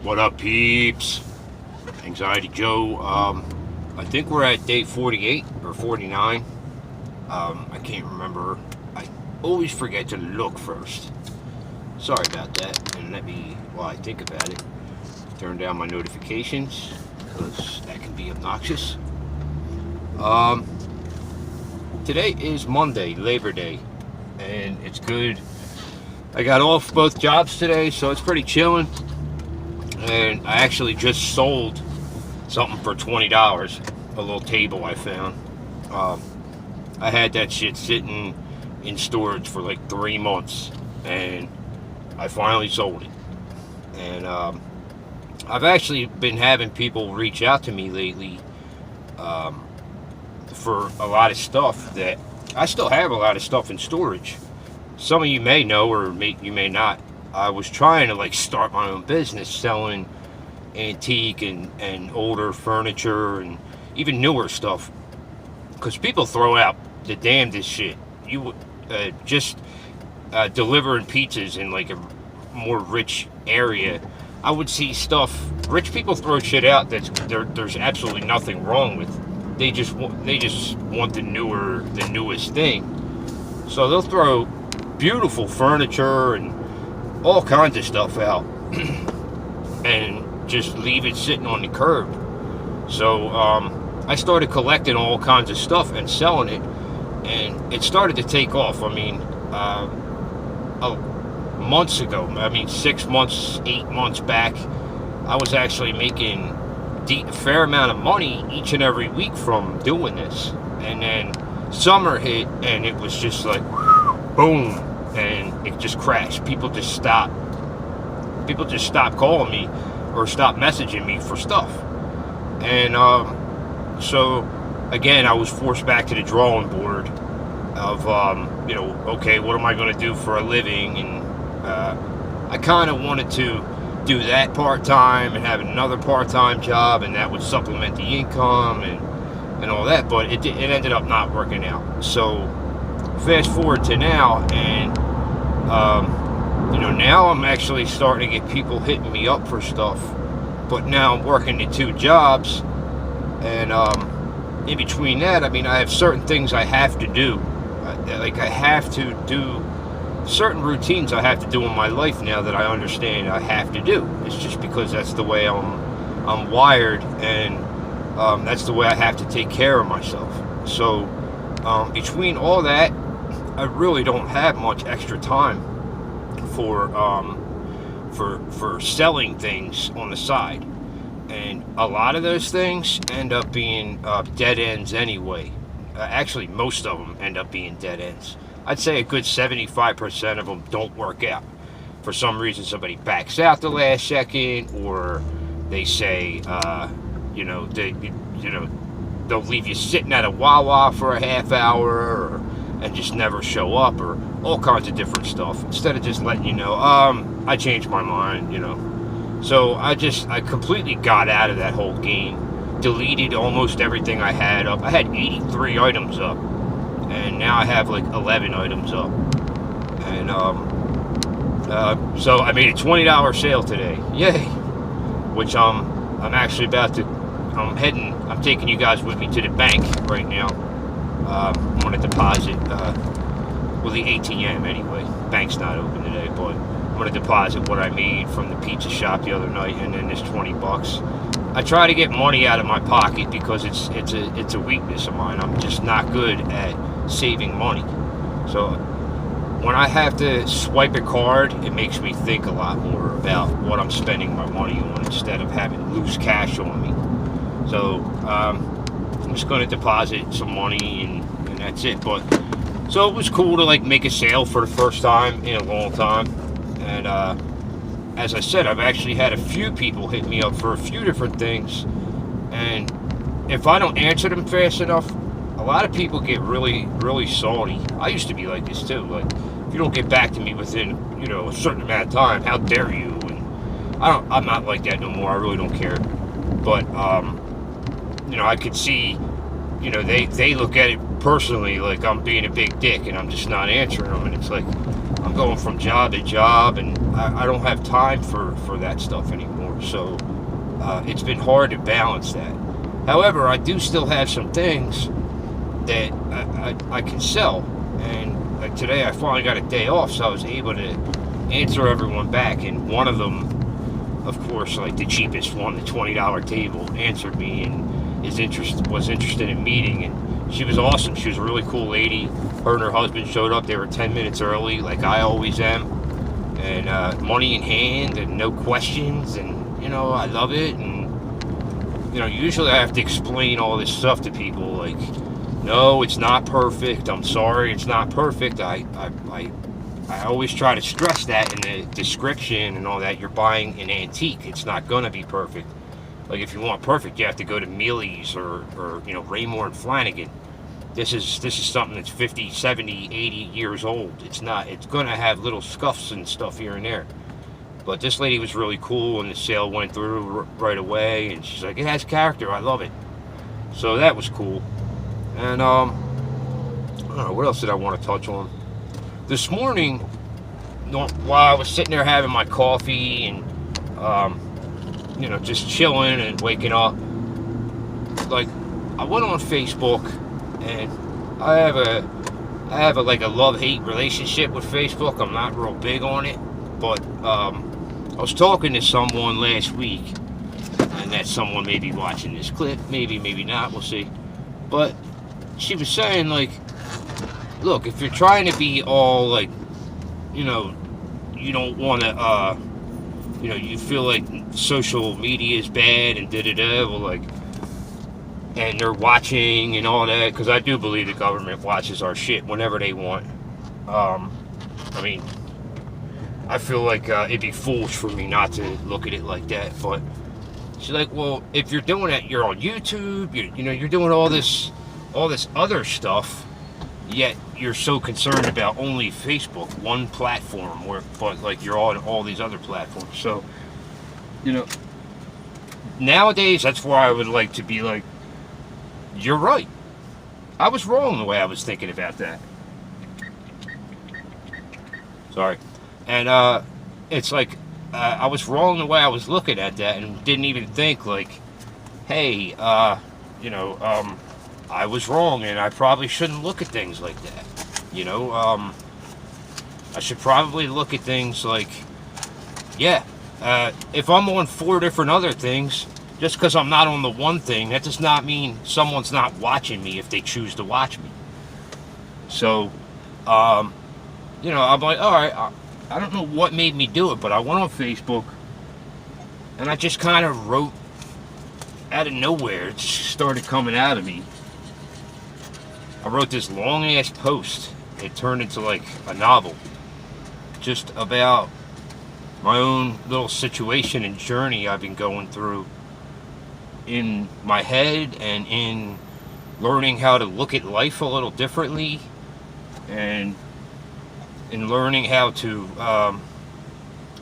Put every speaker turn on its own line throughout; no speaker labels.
What up, peeps? Anxiety Joe. I think we're at day 48 or 49. I can't remember. I always forget to look first. Sorry about that. And while I think about it, turn down my notifications because that can be obnoxious. Today is Monday, Labor Day, and it's good. I got off both jobs today, so it's pretty chilling. And I actually just sold something for $20, a little table I found. I had that shit sitting in storage for like 3 months, and I finally sold it. And I've actually been having people reach out to me lately for a lot of stuff that I still have a lot of stuff in storage. Some of you may know, or you may not. I was trying to start my own business selling antique and older furniture and even newer stuff, because people throw out the damnedest shit. You just delivering pizzas in like a more rich area, I would see stuff. Rich people throw shit out that there's absolutely nothing wrong with. They just want the newest thing. So they'll throw beautiful furniture and all kinds of stuff out and just leave it sitting on the curb. So I started collecting all kinds of stuff and selling it, and it started to take off. I mean, months ago, 6 months, 8 months back, I was actually making a fair amount of money each and every week from doing this. And then summer hit, and it was just like boom, and it just crashed. People just stopped calling me or stopped messaging me for stuff. And so again, I was forced back to the drawing board of okay, what am I going to do for a living? And I kind of wanted to do that part-time and have another part-time job, and that would supplement the income and all that, but it ended up not working out. So fast forward to now, and now I'm actually starting to get people hitting me up for stuff, but now I'm working the 2 jobs, and in between that, I have certain things I have to do. I have to do certain routines I have to do in my life now that I understand I have to do. It's just because that's the way I'm wired, and that's the way I have to take care of myself. So between all that, I really don't have much extra time for selling things on the side, and a lot of those things end up being dead ends anyway. Actually, most of them end up being dead ends. I'd say a good 75% of them don't work out. For some reason, somebody backs out the last second, or they say, they'll leave you sitting at a Wawa for a half hour, and just never show up, or all kinds of different stuff. Instead of just letting you know, I changed my mind, So I completely got out of that whole game. Deleted almost everything I had up. I had 83 items up, and now I have like 11 items up. And so I made a $20 sale today, yay! Which I'm actually about to. I'm taking you guys with me to the bank right now. I'm gonna deposit. The ATM anyway. Bank's not open today, but I'm gonna deposit what I made from the pizza shop the other night, and then this $20. I try to get money out of my pocket because it's a weakness of mine. I'm just not good at saving money. So when I have to swipe a card, it makes me think a lot more about what I'm spending my money on instead of having loose cash on me. So I'm just going to deposit some money, and that's it. But so it was cool to make a sale for the first time in a long time. And as I said, I've actually had a few people hit me up for a few different things, and if I don't answer them fast enough, a lot of people get really, really salty. I used to be like this too. If you don't get back to me within, a certain amount of time, how dare you? And I'm not like that no more. I really don't care. But I could see, they look at it personally like I'm being a big dick and I'm just not answering them, and it's like, I'm going from job to job, and I don't have time for that stuff anymore. So it's been hard to balance that. However, I do still have some things that I can sell. And like today, I finally got a day off, so I was able to answer everyone back. And one of them, of course, like the cheapest one, the $20 table, answered me and was interested in meeting. And she was awesome. She was a really cool lady. Her and her husband showed up. They were 10 minutes early, like I always am. And money in hand and no questions. And, you know, I love it. And, you know, usually I have to explain all this stuff to people. Like, no, it's not perfect. I'm sorry, it's not perfect. I always try to stress that in the description and all that. You're buying an antique. It's not going to be perfect. Like, if you want perfect, you have to go to Mealy's or you know, Raymour and Flanigan. This is something that's 50, 70, 80 years old. It's going to have little scuffs and stuff here and there. But this lady was really cool, and the sale went through right away. And she's like, it has character. I love it. So that was cool. And I don't know, what else did I want to touch on? This morning, while I was sitting there having my coffee and you know, just chilling and waking up, like, I went on Facebook, and I have a like a love-hate relationship with Facebook. I'm not real big on it, but I was talking to someone last week, and that someone may be watching this clip, maybe not, we'll see. But she was saying, like, look, if you're trying to be all, like, you know, you don't want to, you know, you feel like social media is bad and da-da-da, well, like, and they're watching and all that, because I do believe the government watches our shit whenever they want. I mean, I feel like it'd be foolish for me not to look at it like that, but she's like, well, if you're doing it, you're on YouTube, you know, you're doing all this other stuff, yet you're so concerned about only Facebook, one platform, but like you're on all these other platforms. So, you know, nowadays that's where I would like to be like, you're right. I was wrong the way I was thinking about that. Sorry. And it's like I was wrong the way I was looking at that, and didn't even think like, hey, you know, I was wrong, and I probably shouldn't look at things like that. You know, I should probably look at things like, yeah, if I'm on 4 different other things, just because I'm not on the one thing, that does not mean someone's not watching me if they choose to watch me. So, you know, I'm like, all right, I don't know what made me do it, but I went on Facebook, and I just kind of wrote out of nowhere. It just started coming out of me. I wrote this long-ass post. It turned into like a novel, just about my own little situation and journey I've been going through in my head, and in learning how to look at life a little differently, and in learning how to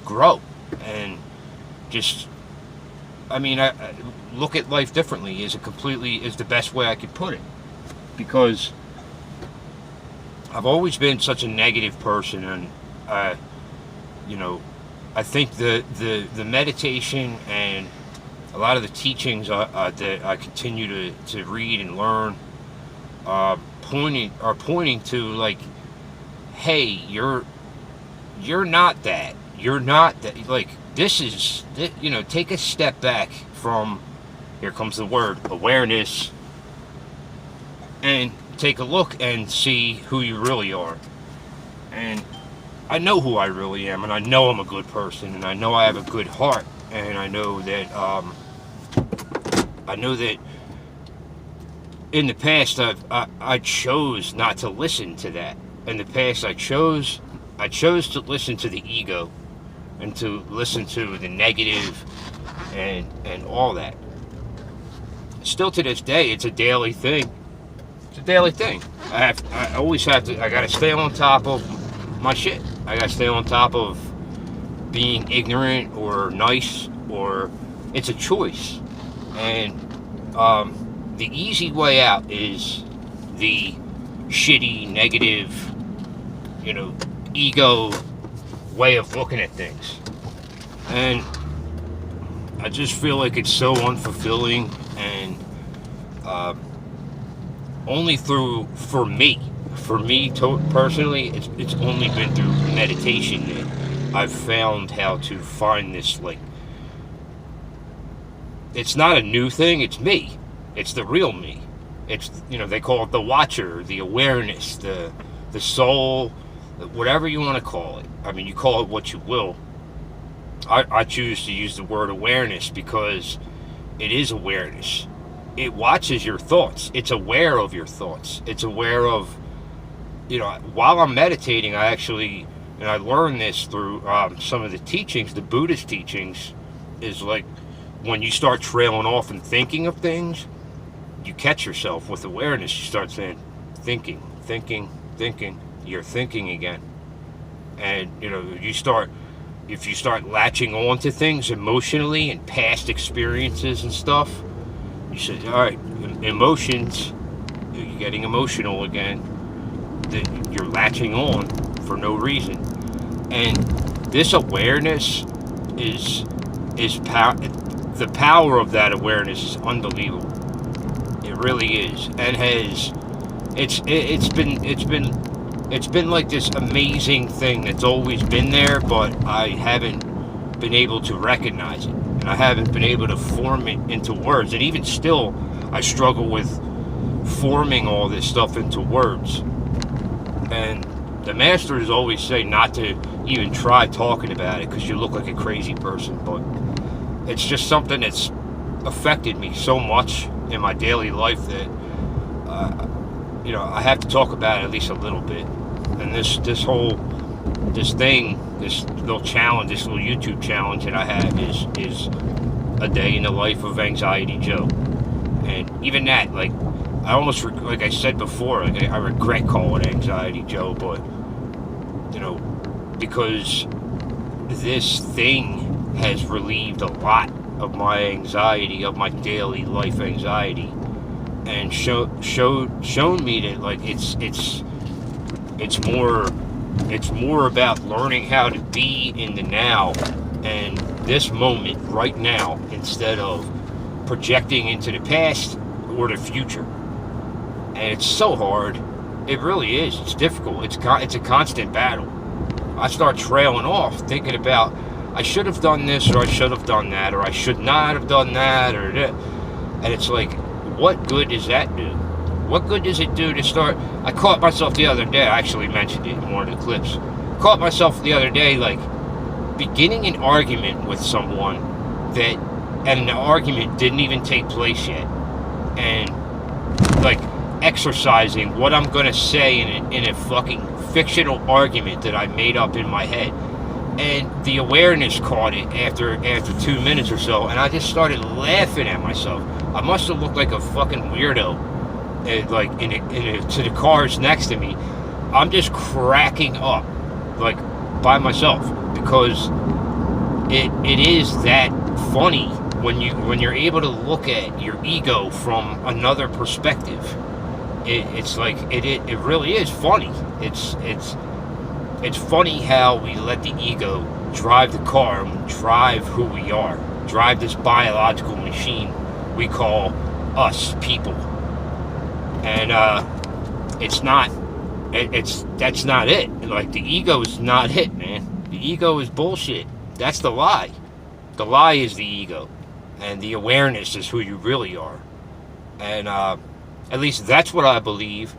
grow, and just, I mean, I look at life differently is the best way I could put it, because I've always been such a negative person, and you know, I think the meditation and a lot of the teachings that I continue to read and learn are pointing to, like, hey, you're not that. You're not that. Like, this is, you know, take a step back from, here comes the word, awareness, and take a look and see who you really are. And I know who I really am, and I know I'm a good person, and I know I have a good heart, and I know that in the past I chose not to listen to that. In the past I chose to listen to the ego, and to listen to the negative and all that. Still to this day, it's a daily thing. It's a daily thing. I always have to. I gotta stay on top of my shit. I gotta stay on top of being ignorant or nice, or it's a choice. And the easy way out is the shitty, negative, you know, ego way of looking at things. And I just feel like it's so unfulfilling, and only through, for me personally, it's only been through meditation that I've found how to find this, like, it's not a new thing, it's me. It's the real me. It's, they call it the watcher, the awareness, the soul, whatever you want to call it. I mean, you call it what you will. I choose to use the word awareness because it is awareness. It watches your thoughts. It's aware of your thoughts. It's aware of, while I'm meditating, I actually, and I learned this through some of the teachings, the Buddhist teachings, is like when you start trailing off and thinking of things, you catch yourself with awareness. You start saying, thinking, you're thinking again. And, if you start latching on to things emotionally and past experiences and stuff, you say, all right, emotions, you're getting emotional again, that you're latching on for no reason. And this awareness is the power of that awareness is unbelievable. It really is. And it's been like this amazing thing that's always been there, but I haven't been able to recognize it, and I haven't been able to form it into words. And even still, I struggle with forming all this stuff into words. And the masters always say not to even try talking about it because you look like a crazy person, but it's just something that's affected me so much in my daily life that I have to talk about it at least a little bit. And this little challenge, this little YouTube challenge that I have is a day in the life of Anxiety Joe. And even that, like, I almost, like I said before, like I regret calling it Anxiety Joe, but because this thing has relieved a lot of my anxiety, of my daily life anxiety, and shown me that, like, it's more about learning how to be in the now and this moment right now instead of projecting into the past or the future. And it's so hard. It really is. It's difficult. It's a constant battle. I start trailing off thinking about, I should have done this, or I should have done that, or I should not have done that, or that. And it's like, what good does that do? What good does it do to start? I caught myself the other day, I actually mentioned it in one of the clips. Caught myself the other day, like, beginning an argument with someone and the argument didn't even take place yet. And, like, exercising what I'm gonna say in a fucking fictional argument that I made up in my head. And the awareness caught it after 2 minutes or so, and I just started laughing at myself. I must have looked like a fucking weirdo, like to the cars next to me. I'm just cracking up, like, by myself, because it is that funny when you're able to look at your ego from another perspective. It's like it really is funny. It's funny how we let the ego drive the car and drive who we are, drive this biological machine we call us people. And that's not it. Like, the ego is not it, man. The ego is bullshit. That's the lie. The lie is the ego, and the awareness is who you really are. And at least that's what I believe,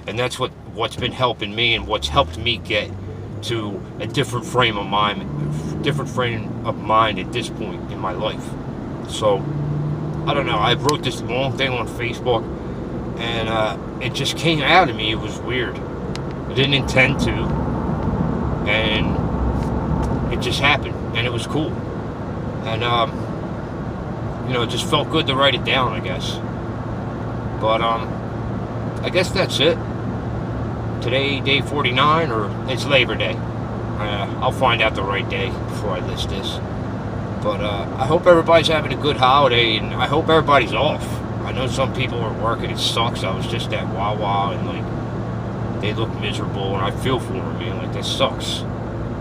and that's what's been helping me, and what's helped me get to a different frame of mind at this point in my life. So, I don't know, I wrote this long thing on Facebook, and it just came out of me. It was weird. I didn't intend to, and it just happened, and it was cool. And, it just felt good to write it down, I guess. But, I guess that's it. Today, day 49, or it's Labor Day. I'll find out the right day before I list this. But I hope everybody's having a good holiday, and I hope everybody's off. I know some people are working. It sucks. I was just at Wawa, and, like, they look miserable, and I feel for them, man. Like, that sucks.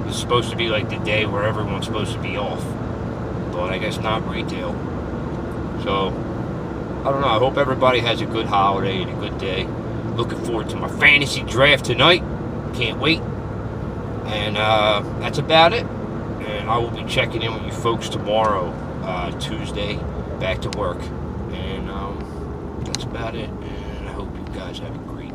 It's supposed to be like the day where everyone's supposed to be off, but I guess not retail. So, I don't know. I hope everybody has a good holiday and a good day. Looking forward to my fantasy draft tonight. Can't wait. And that's about it. And I will be checking in with you folks tomorrow, Tuesday, back to work. And that's about it. And I hope you guys have a great